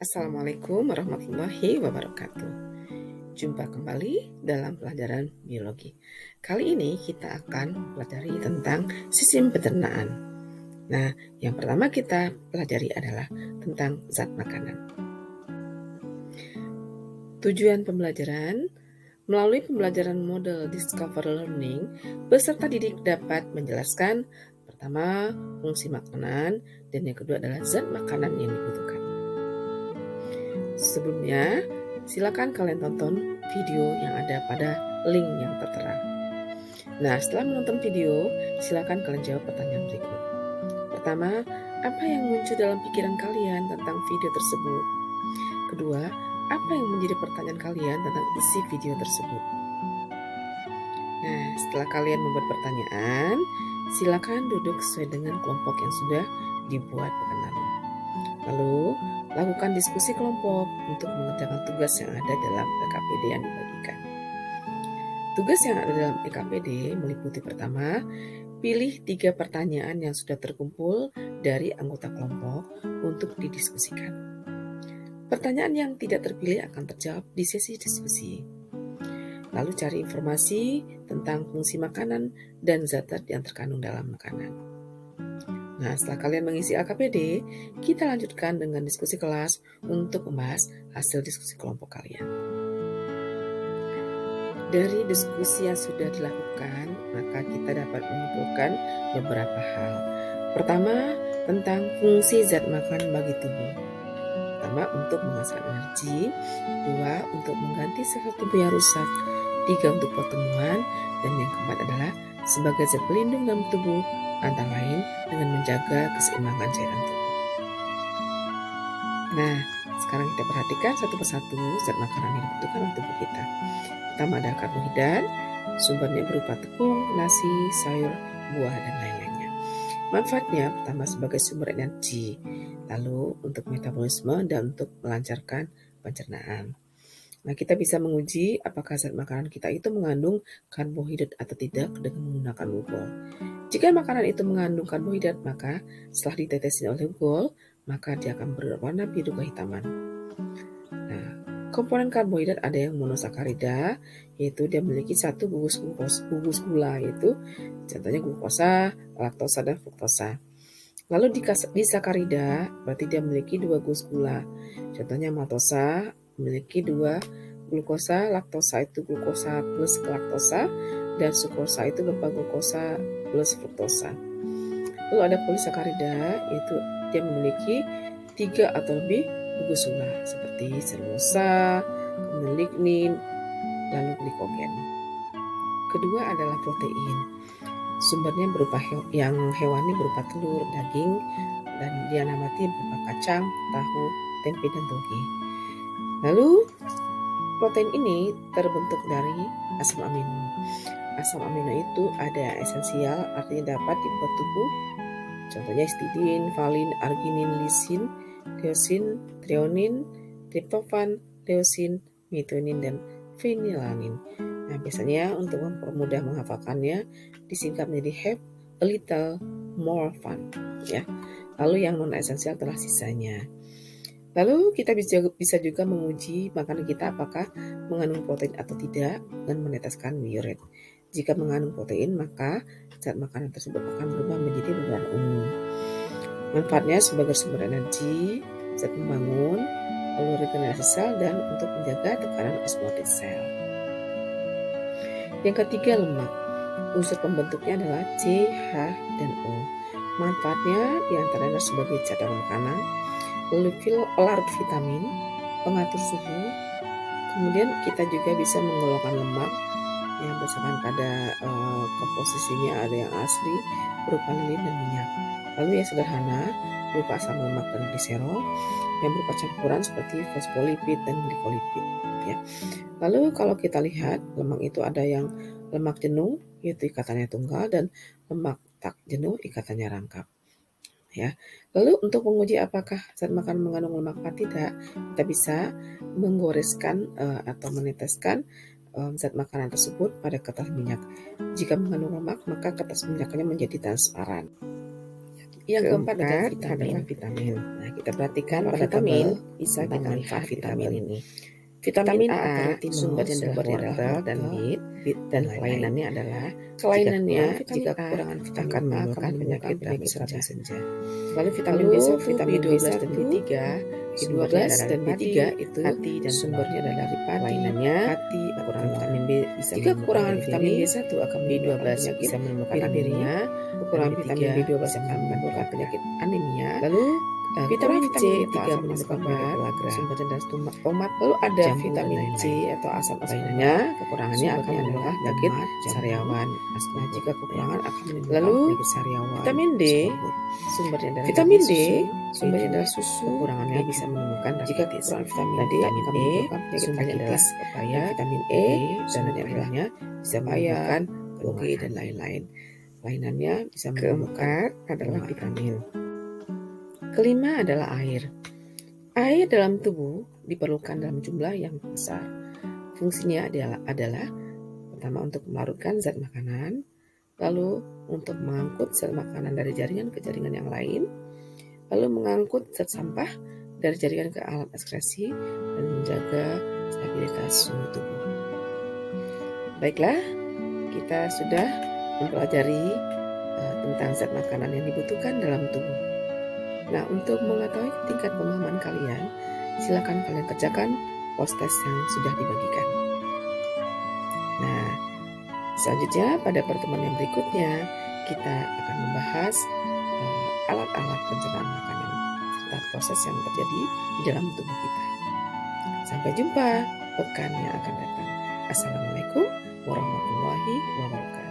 Assalamualaikum warahmatullahi wabarakatuh. Jumpa kembali dalam pelajaran biologi. Kali ini kita akan mempelajari tentang sistem pencernaan. Nah, yang pertama kita pelajari adalah tentang zat makanan. Tujuan pembelajaran: melalui pembelajaran model Discover Learning, peserta didik dapat menjelaskan pertama, fungsi makanan, dan yang kedua adalah zat makanan yang dibutuhkan. Sebelumnya, silakan kalian tonton video yang ada pada link yang tertera. Nah, setelah menonton video, silakan kalian jawab pertanyaan berikut. Pertama, apa yang muncul dalam pikiran kalian tentang video tersebut? Kedua, apa yang menjadi pertanyaan kalian tentang isi video tersebut? Nah, setelah kalian membuat pertanyaan, silakan duduk sesuai dengan kelompok yang sudah dibuat pekan lalu. Lalu, lakukan diskusi kelompok untuk mengerjakan tugas yang ada dalam EKPD yang dibagikan. Tugas yang ada dalam EKPD meliputi pertama, pilih 3 pertanyaan yang sudah terkumpul dari anggota kelompok untuk didiskusikan. Pertanyaan yang tidak terpilih akan terjawab di sesi diskusi. Lalu cari informasi tentang fungsi makanan dan zat-zat yang terkandung dalam makanan. Nah, setelah kalian mengisi LKPD, kita lanjutkan dengan diskusi kelas untuk membahas hasil diskusi kelompok kalian. Dari diskusi yang sudah dilakukan, maka kita dapat menyimpulkan beberapa hal. Pertama, tentang fungsi zat makanan bagi tubuh. Pertama, untuk menghasilkan energi. Dua, untuk mengganti sel tubuh yang rusak. Tiga, untuk pertumbuhan. Dan yang keempat adalah sebagai zat pelindung dalam tubuh, antara lain dengan menjaga keseimbangan cairan tubuh. Nah, sekarang kita perhatikan satu persatu zat makanan yang dibutuhkan oleh tubuh kita. Pertama ada karbohidrat, sumbernya berupa tepung, nasi, sayur, buah, dan lain-lainnya. Manfaatnya pertama sebagai sumber energi, lalu untuk metabolisme dan untuk melancarkan pencernaan. Nah, kita bisa menguji apakah zat makanan kita itu mengandung karbohidrat atau tidak dengan menggunakan glucose. Jika makanan itu mengandung karbohidrat, maka setelah ditetesin oleh glucose, maka dia akan berwarna biru kehitaman. Nah, komponen karbohidrat ada yang monosakarida, yaitu dia memiliki satu gugus gula, yaitu contohnya glukosa, laktosa, dan fruktosa. Lalu di sakarida, berarti dia memiliki dua gugus gula, contohnya maltosa memiliki dua glukosa, laktosa itu glukosa plus galaktosa, dan sukrosa itu berupa glukosa plus fruktosa. Lalu ada polisakarida, yaitu dia memiliki 3 atau lebih gugus gula seperti selulosa, kemudian lignin, lalu glikogen. Kedua adalah protein. Sumbernya berupa yang hewani berupa telur, daging, dan dia nabati berupa kacang, tahu, tempe, dan toge. Lalu protein ini terbentuk dari asam amino. Asam amino itu ada esensial, artinya dapat dibuat tubuh. Contohnya histidin, valin, arginin, lisin, tiosin, treonin, triptofan, leusin, methionin, dan fenilanin. Nah, biasanya untuk mempermudah menghafalkannya disingkat menjadi have a little more fun, ya. Lalu yang non esensial telah sisanya. Lalu kita bisa juga menguji makanan kita apakah mengandung protein atau tidak dan meneteskan diuret. Jika mengandung protein, maka zat makanan tersebut akan berubah menjadi berwarna ungu. Manfaatnya sebagai sumber energi, zat pembangun, lalu regenerasi sel, dan untuk menjaga tekanan osmotik sel. Yang ketiga, lemak. Unsur pembentuknya adalah C, H, dan O. Manfaatnya diantaranya sebagai cadangan makanan, pelarut vitamin, pengatur suhu. Kemudian kita juga bisa menggolongkan lemak yang berdasarkan pada komposisinya, ada yang asli berupa lilin dan minyak. Lalu yang sederhana berupa asam lemak dan gliserol yang berupa campuran seperti fosfolipid dan glikolipid, ya. Lalu kalau kita lihat lemak itu ada yang lemak jenuh, yaitu ikatannya tunggal, dan lemak tak jenuh, ikatannya rangkap. Ya. Lalu untuk menguji apakah zat makanan mengandung lemak atau tidak, kita bisa menggoreskan atau meneteskan zat makanan tersebut pada kertas minyak. Jika mengandung lemak, maka kertas minyaknya menjadi transparan. Yang keempat adalah vitamin. Nah, kita perhatikan pada vitamin bisa kita manfaat vitamin ini. Vitamin A sumbernya adalah wortel dan beet dan kelainannya adalah jika kekurangan vitamin akan menimbulkan penyakit serabi senja. Lalu vitamin B12 dan B3 dan B3 itu hati dan sumbernya adalah dari padi. Kelainannya kekurangan vitamin B bisa jika kekurangan vitamin B1 akan B12 bisa menimbulkan anemia, kekurangan vitamin B12 akan menimbulkan penyakit anemia. Lalu vitamin C tidak menyebabkan penyakit sumbernya dari tomat. Lalu ada vitamin C atau asam lainnya, kekurangannya akan menimbulkan penyakit sariawan. Nah, jika kekurangan akan menimbulkan penyakit sariawan. Vitamin D sumbernya adalah susu. Kekurangannya bisa menimbulkan jika kekurangan vitamin D akan menimbulkan penyakit adalah papaya, vitamin E dan lainnya bisa menimbulkan toge dan lain-lain. Lainannya bisa menimbulkan adalah vitamin. Kelima adalah air. Air dalam tubuh diperlukan dalam jumlah yang besar. Fungsinya adalah pertama untuk melarutkan zat makanan, lalu untuk mengangkut zat makanan dari jaringan ke jaringan yang lain, lalu mengangkut zat sampah dari jaringan ke alat ekskresi, dan menjaga stabilitas suhu tubuh. Baiklah, kita sudah mempelajari tentang zat makanan yang dibutuhkan dalam tubuh. Nah, untuk mengetahui tingkat pemahaman kalian, silakan kalian kerjakan post-test yang sudah dibagikan. Nah, selanjutnya pada pertemuan yang berikutnya, kita akan membahas alat-alat pencernaan makanan serta proses yang terjadi di dalam tubuh kita. Sampai jumpa pekan yang akan datang. Assalamualaikum warahmatullahi wabarakatuh.